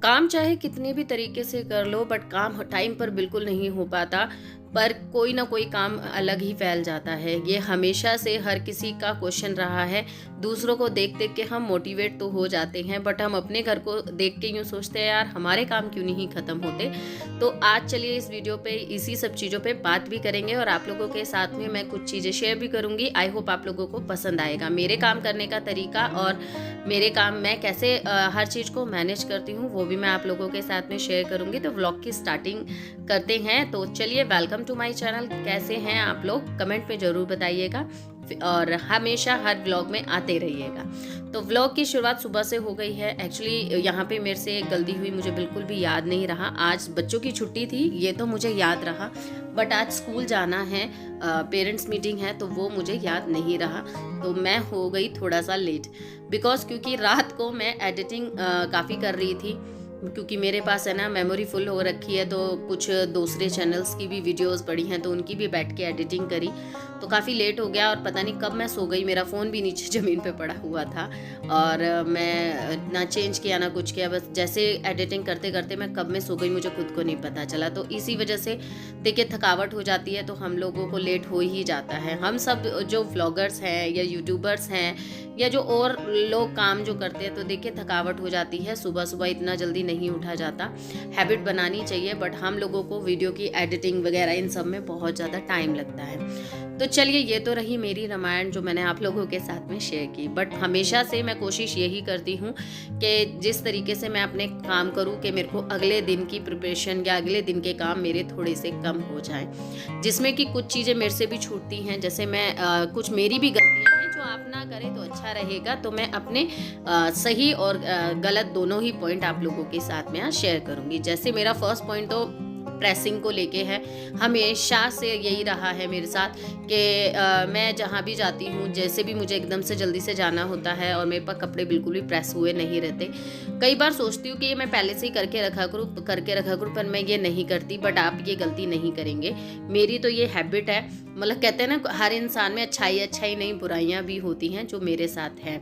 काम चाहे कितने भी तरीके से कर लो, बट काम टाइम पर बिल्कुल नहीं हो पाता। पर कोई ना कोई काम अलग ही फैल जाता है। ये हमेशा से हर किसी का क्वेश्चन रहा है। दूसरों को देख देख के हम मोटिवेट तो हो जाते हैं, बट हम अपने घर को देख के यूँ सोचते हैं यार हमारे काम क्यों नहीं ख़त्म होते। तो आज चलिए इस वीडियो पे इसी सब चीज़ों पे बात भी करेंगे और आप लोगों के साथ में मैं कुछ चीज़ें शेयर भी करूँगी। आई होप आप लोगों को पसंद आएगा मेरे काम करने का तरीका, और मेरे काम मैं कैसे हर चीज़ को मैनेज करती हूँ वो भी मैं आप लोगों के साथ में शेयर करूँगी। तो व्लॉग की स्टार्टिंग करते हैं। तो चलिए, वेलकम टू माय चैनल। कैसे हैं आप लोग, कमेंट में ज़रूर बताइएगा और हमेशा हर व्लॉग में आते रहिएगा। तो व्लॉग की शुरुआत सुबह से हो गई है। एक्चुअली यहाँ पे मेरे से एक गलती हुई, मुझे बिल्कुल भी याद नहीं रहा। आज बच्चों की छुट्टी थी ये तो मुझे याद रहा, बट आज स्कूल जाना है, पेरेंट्स मीटिंग है, तो वो मुझे याद नहीं रहा। तो मैं हो गई थोड़ा सा लेट, बिकॉज क्योंकि रात को मैं एडिटिंग काफ़ी कर रही थी, क्योंकि मेरे पास है ना मेमोरी फुल हो रखी है। तो कुछ दूसरे चैनल्स की भी वीडियोस पड़ी हैं तो उनकी भी बैठ के एडिटिंग करी, तो काफ़ी लेट हो गया और पता नहीं कब मैं सो गई। मेरा फ़ोन भी नीचे ज़मीन पे पड़ा हुआ था और मैं ना चेंज किया ना कुछ किया, बस जैसे एडिटिंग करते करते मैं कब मैं सो गई मुझे खुद को नहीं पता चला। तो इसी वजह से देखिए थकावट हो जाती है तो हम लोगों को लेट हो ही जाता है। हम सब जो व्लॉगर्स हैं या यूट्यूबर्स हैं या जो और लोग काम जो करते हैं, तो देखिए थकावट हो जाती है, सुबह सुबह इतना जल्दी नहीं उठा जाता। हैबिट बनानी चाहिए, बट हम लोगों को वीडियो की एडिटिंग वगैरह इन सब में बहुत ज़्यादा टाइम लगता है। तो चलिए, ये तो रही मेरी रामायण जो मैंने आप लोगों के साथ में शेयर की। बट हमेशा से मैं कोशिश यही करती हूँ कि जिस तरीके से मैं अपने काम करूँ कि मेरे को अगले दिन की प्रिपरेशन या अगले दिन के काम मेरे थोड़े से कम हो जाएं, जिसमें कि कुछ चीज़ें मेरे से भी छूटती हैं। जैसे मैं कुछ मेरी भी गलतियाँ हैं जो आप ना करें तो अच्छा रहेगा। तो मैं अपने सही और गलत दोनों ही पॉइंट आप लोगों के साथ में आज शेयर करूँगी। जैसे मेरा फर्स्ट पॉइंट तो प्रेसिंग को लेके है। हमेशा से यही रहा है मेरे साथ कि मैं जहाँ भी जाती हूँ, जैसे भी मुझे एकदम से जल्दी से जाना होता है और मेरे पास कपड़े बिल्कुल भी प्रेस हुए नहीं रहते। कई बार सोचती हूँ कि ये मैं पहले से ही करके रखा करूँ, पर मैं ये नहीं करती। बट आप ये गलती नहीं करेंगे, मेरी तो ये हैबिट है। मतलब कहते हैं ना हर इंसान में अच्छाई नहीं बुराइयाँ भी होती हैं, जो मेरे साथ है।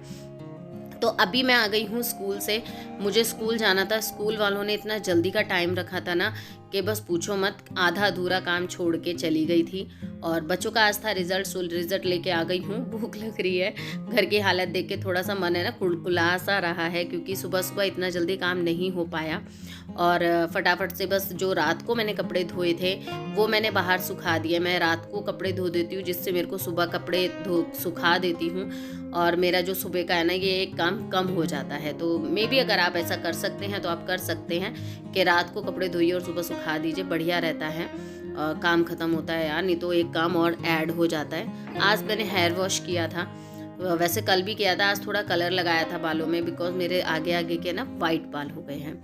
तो अभी मैं आ गई हूँ स्कूल से, मुझे स्कूल जाना था। स्कूल वालों ने इतना जल्दी का टाइम रखा था ना कि बस पूछो मत, आधा अधूरा काम छोड़ के चली गई थी। और बच्चों का आज था रिजल्ट लेके आ गई हूँ। भूख लग रही है, घर की हालत देख के थोड़ा सा मन है ना कुड़कुड़ा सा रहा है, क्योंकि सुबह सुबह इतना जल्दी काम नहीं हो पाया। और फटाफट से बस जो रात को मैंने कपड़े धोए थे वो मैंने बाहर सुखा दिए। मैं रात को कपड़े धो देती हूँ, जिससे मेरे को सुबह कपड़े सुखा देती हूँ और मेरा जो सुबह का है ना ये एक काम कम हो जाता है। तो मे बी अगर आप ऐसा कर सकते हैं तो आप कर सकते हैं कि रात को कपड़े धोइए और सुबह सुखा दीजिए, बढ़िया रहता है। काम ख़त्म होता है यार, नहीं तो एक काम और ऐड हो जाता है। आज मैंने हेयर वॉश किया था, वैसे कल भी किया था। आज थोड़ा कलर लगाया था बालों में, बिकॉज मेरे आगे आगे के ना वाइट बाल हो गए हैं।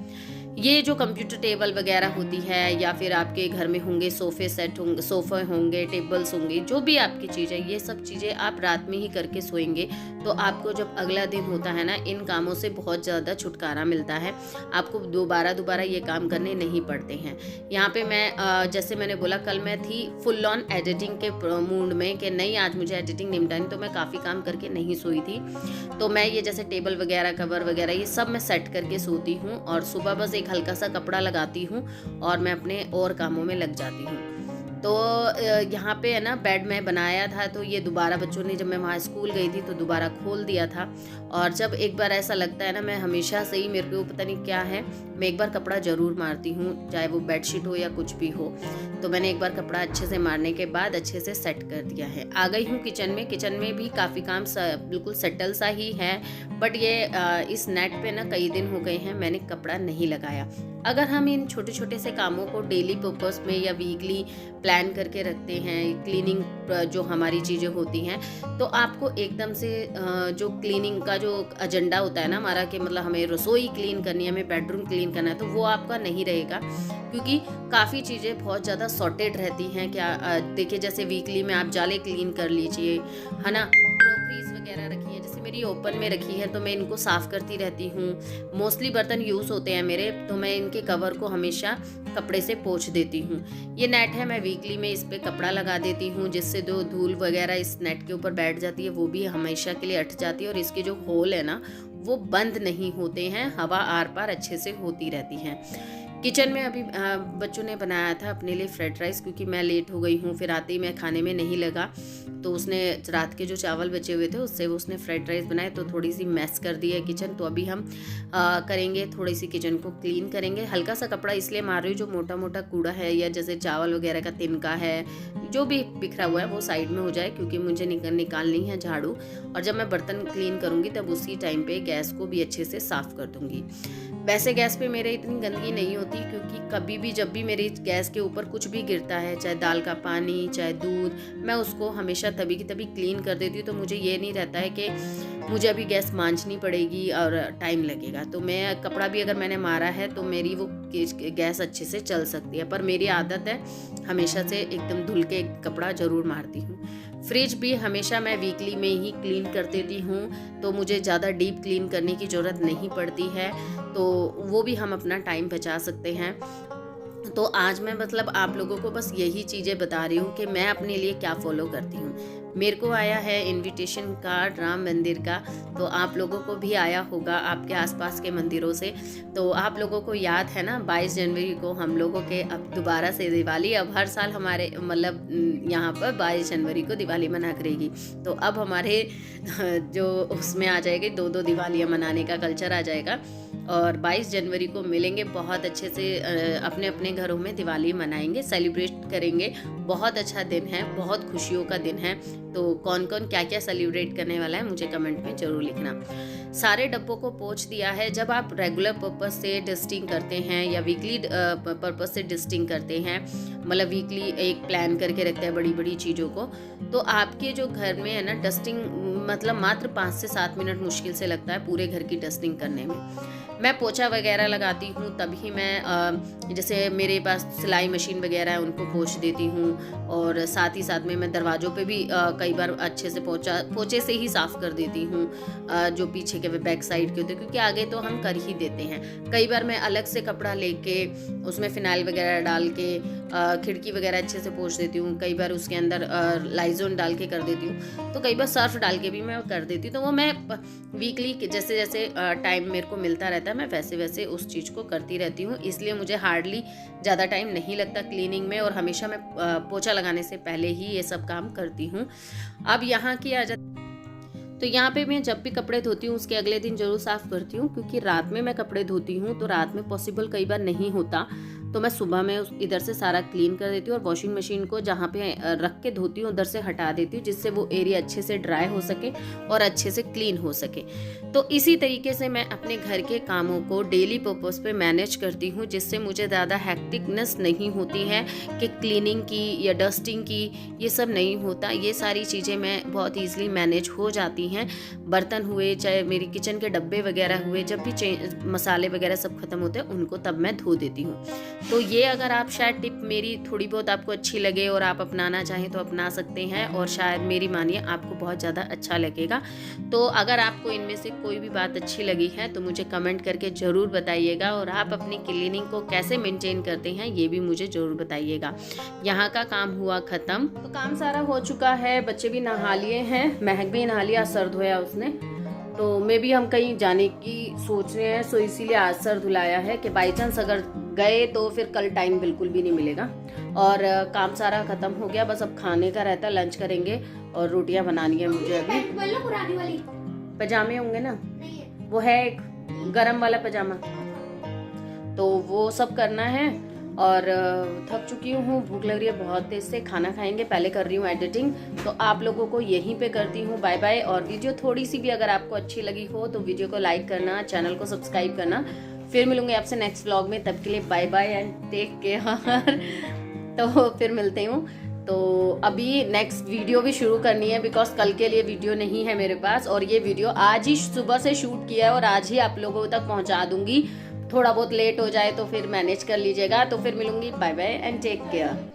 ये जो कंप्यूटर टेबल वगैरह होती है या फिर आपके घर में होंगे सोफ़े होंगे, टेबल्स होंगे, जो भी आपकी चीज़ है, ये सब चीज़ें आप रात में ही करके सोएंगे तो आपको जब अगला दिन होता है ना, इन कामों से बहुत ज़्यादा छुटकारा मिलता है। आपको दोबारा ये काम करने नहीं पड़ते हैं। यहाँ पे मैं जैसे मैंने बोला, कल मैं थी फुल ऑन एडिटिंग के मूड में कि नहीं आज मुझे एडिटिंग निपटानी, तो मैं काफ़ी काम करके नहीं सोई थी। तो मैं ये जैसे टेबल वगैरह, कवर वगैरह, ये सब मैं सेट करके सोती हूँ और सुबह बस एक हल्का सा कपड़ा लगाती हूँ और मैं अपने और कामों में लग जाती हूँ। तो यहाँ पे है ना बेड में बनाया था, तो ये दोबारा बच्चों ने, जब मैं वहाँ स्कूल गई थी तो दोबारा खोल दिया था। और जब एक बार ऐसा लगता है ना, मैं हमेशा से ही, मेरे को पता नहीं क्या है, मैं एक बार कपड़ा ज़रूर मारती हूँ, चाहे वो बेडशीट हो या कुछ भी हो। तो मैंने एक बार कपड़ा अच्छे से मारने के बाद अच्छे से सेट कर दिया है। आ गई हूँ किचन में भी काफ़ी काम बिल्कुल सेटल सा ही है। बट ये इस नेट पे ना कई दिन हो गए हैं मैंने कपड़ा नहीं लगाया। अगर हम इन छोटे छोटे से कामों को डेली पर्पस में या वीकली प्लान करके रखते हैं, क्लीनिंग जो हमारी चीज़ें होती हैं, तो आपको एकदम से जो क्लीनिंग का जो एजेंडा होता है ना हमारा, कि मतलब हमें रसोई क्लीन करनी है, हमें बेडरूम क्लीन करना है, तो वो आपका नहीं रहेगा। क्योंकि काफ़ी चीज़ें बहुत ज़्यादा सॉर्टेड रहती हैं। क्या देखिए, जैसे वीकली में आप जाले क्लीन कर लीजिए, है ना, क्रॉकरीज वगैरह रखी है, जैसे मेरी ओपन में रखी है तो मैं इनको साफ़ करती रहती हूँ। मोस्टली बर्तन यूज़ होते हैं मेरे, तो मैं इनके कवर को हमेशा कपड़े से पोंछ देती हूँ। ये नेट है, मैं वीकली में इस पर कपड़ा लगा देती हूँ, जिससे जो धूल वगैरह इस नेट के ऊपर बैठ जाती है वो भी हमेशा के लिए हट जाती है। और इसके जो होल है ना वो बंद नहीं होते हैं, हवा आर पार अच्छे से होती रहती है। किचन में अभी बच्चों ने बनाया था अपने लिए फ्राइड राइस, क्योंकि मैं लेट हो गई हूँ, फिर आते ही मैं खाने में नहीं लगा, तो उसने रात के जो चावल बचे हुए थे उससे उसने फ्राइड राइस बनाए, तो थोड़ी सी मैस कर दी है किचन। तो अभी हम करेंगे, थोड़ी सी किचन को क्लीन करेंगे। हल्का सा कपड़ा इसलिए मार रही हूँ, जो मोटा मोटा कूड़ा है या जैसे चावल वगैरह का तिनका है, जो भी बिखरा हुआ है वो साइड में हो जाए, क्योंकि मुझे निकालनी है झाड़ू। और जब मैं बर्तन क्लीन करूँगी तब उसी टाइम पे गैस को भी अच्छे से साफ़ कर दूँगी। वैसे गैस पे मेरे इतनी गंदगी नहीं होती, क्योंकि कभी भी जब भी मेरी गैस के ऊपर कुछ भी गिरता है, चाहे दाल का पानी, चाहे दूध, मैं उसको हमेशा तभी की तभी क्लीन कर देती हूँ। तो मुझे ये नहीं रहता है कि मुझे अभी गैस मांजनी पड़ेगी और टाइम लगेगा। तो मैं कपड़ा भी अगर मैंने मारा है तो मेरी वो गैस अच्छे से चल सकती है। पर मेरी आदत है हमेशा से एकदम धुल के कपड़ा ज़रूर मारती हूँ। फ्रिज भी हमेशा मैं वीकली में ही क्लीन कर देती हूँ, तो मुझे ज़्यादा डीप क्लीन करने की ज़रूरत नहीं पड़ती है, तो वो भी हम अपना टाइम बचा सकते हैं। तो आज मैं मतलब आप लोगों को बस यही चीज़ें बता रही हूँ कि मैं अपने लिए क्या फॉलो करती हूँ। मेरे को आया है इनविटेशन कार्ड राम मंदिर का, तो आप लोगों को भी आया होगा आपके आसपास के मंदिरों से। तो आप लोगों को याद है ना, 22 जनवरी को हम लोगों के अब दोबारा से दिवाली, अब हर साल हमारे मतलब यहाँ पर 22 जनवरी को दिवाली मना करेगी। तो अब हमारे जो उसमें आ जाएगी 2-2 दिवालियाँ मनाने का कल्चर आ जाएगा, और 22 जनवरी को मिलेंगे, बहुत अच्छे से अपने अपने घरों में दिवाली मनाएंगे, सेलिब्रेट करेंगे। बहुत अच्छा दिन है, बहुत खुशियों का दिन है। तो कौन कौन क्या क्या सेलिब्रेट करने वाला है मुझे कमेंट में ज़रूर लिखना। सारे डब्बों को पोंछ दिया है। जब आप रेगुलर पर्पस से डस्टिंग करते हैं या वीकली पर्पस से डस्टिंग करते हैं, मतलब वीकली एक प्लान करके रखते हैं बड़ी बड़ी चीज़ों को, तो आपके जो घर में है ना डस्टिंग, मतलब मात्र 5 से 7 मिनट मुश्किल से लगता है पूरे घर की डस्टिंग करने में। मैं पोछा वगैरह लगाती हूँ तभी मैं जैसे मेरे पास सिलाई मशीन वगैरह है उनको पोंछ देती हूँ, और साथ ही साथ में मैं दरवाज़ों पे भी कई बार अच्छे से पोछे से ही साफ़ कर देती हूँ, जो पीछे के बैक साइड के होते हैं, क्योंकि आगे तो हम कर ही देते हैं। कई बार मैं अलग से कपड़ा लेके उसमें फिनाइल वगैरह डाल के खिड़की वगैरह अच्छे से पोंछ देती हूँ। कई बार उसके अंदर लाइजोन डाल के कर देती हूँ, तो कई बार सर्फ डाल के भी मैं कर देती हूँ। तो वो मैं वीकली जैसे जैसे टाइम मेरे को मिलता रहता है मैं वैसे वैसे उस चीज़ को करती रहती हूँ, इसलिए मुझे हार्डली ज़्यादा टाइम नहीं लगता क्लीनिंग में, और हमेशा मैं पोछा लगाने से पहले ही ये सब काम करती हूँ। अब यहाँ की आ जाती, तो यहाँ पे मैं जब भी कपड़े धोती हूँ उसके अगले दिन ज़रूर साफ़ करती हूँ, क्योंकि रात में मैं कपड़े धोती हूँ तो रात में पॉसिबल कई बार नहीं होता, तो मैं सुबह में इधर से सारा क्लीन कर देती हूँ, और वॉशिंग मशीन को जहाँ पे रख के धोती हूँ उधर से हटा देती हूँ, जिससे वो एरिया अच्छे से ड्राई हो सके और अच्छे से क्लीन हो सके। तो इसी तरीके से मैं अपने घर के कामों को डेली पर्पस पे मैनेज करती हूँ, जिससे मुझे ज़्यादा हैक्टिकनेस नहीं होती है कि क्लीनिंग की या डस्टिंग की, ये सब नहीं होता। ये सारी चीज़ें मैं बहुत ईजिली मैनेज हो जाती हैं। बर्तन हुए, चाहे मेरी किचन के डब्बे वगैरह हुए, जब भी मसाले वगैरह सब खत्म होते हैं उनको तब मैं धो देती हूँ। तो ये अगर आप शायद टिप मेरी थोड़ी बहुत आपको अच्छी लगे और आप अपनाना चाहें तो अपना सकते हैं, और शायद मेरी मानिए आपको बहुत ज़्यादा अच्छा लगेगा। तो अगर आपको इनमें से कोई भी बात अच्छी लगी है तो मुझे कमेंट करके ज़रूर बताइएगा, और आप अपनी क्लीनिंग को कैसे मेंटेन करते हैं ये भी मुझे ज़रूर बताइएगा। यहाँ का काम हुआ ख़त्म, तो काम सारा हो चुका है, बच्चे भी नहा लिए हैं, महक भी नहा लिया, सर धोया उसने। तो मैं भी हम कहीं जाने की सोच रहे हैं, सो इसीलिए आज सर धुलाया है कि बाई चांस अगर गए तो फिर कल टाइम बिल्कुल भी नहीं मिलेगा। और काम सारा खत्म हो गया, बस अब खाने का रहता है, लंच करेंगे और रोटियां बनानी है मुझे। अभी पुरानी वाली पजामे होंगे ना, वो है एक गरम वाला पजामा, तो वो सब करना है। और थक चुकी हूँ, भूख लग रही है बहुत तेज से, खाना खाएंगे, पहले कर रही हूँ एडिटिंग। तो आप लोगों को यहीं पे करती हूँ बाय बाय। और वीडियो थोड़ी सी भी अगर आपको अच्छी लगी हो तो वीडियो को लाइक करना, चैनल को सब्सक्राइब करना। फिर मिलूंगी आपसे नेक्स्ट व्लॉग में, तब के लिए bye bye and take care. तो फिर मिलते हूँ। तो अभी नेक्स्ट वीडियो भी शुरू करनी है, बिकॉज कल के लिए वीडियो नहीं है मेरे पास, और ये वीडियो आज ही सुबह से शूट किया है और आज ही आप लोगों तक पहुँचा दूंगी। थोड़ा बहुत लेट हो जाए तो फिर मैनेज कर लीजिएगा। तो फिर मिलूंगी, bye bye and take care.